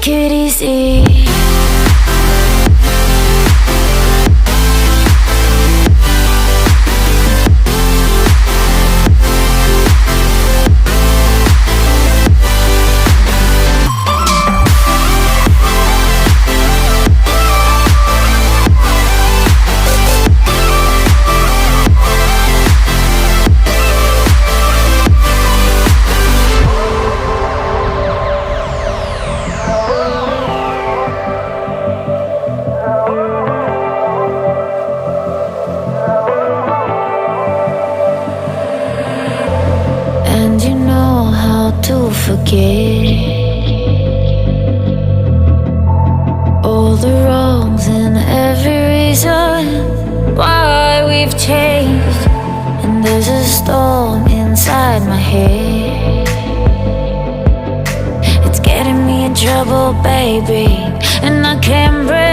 take it easy. And you know how to forget all the wrongs and every reason why we've changed. And there's a storm inside my head, it's getting me in trouble, baby, and I can't breathe.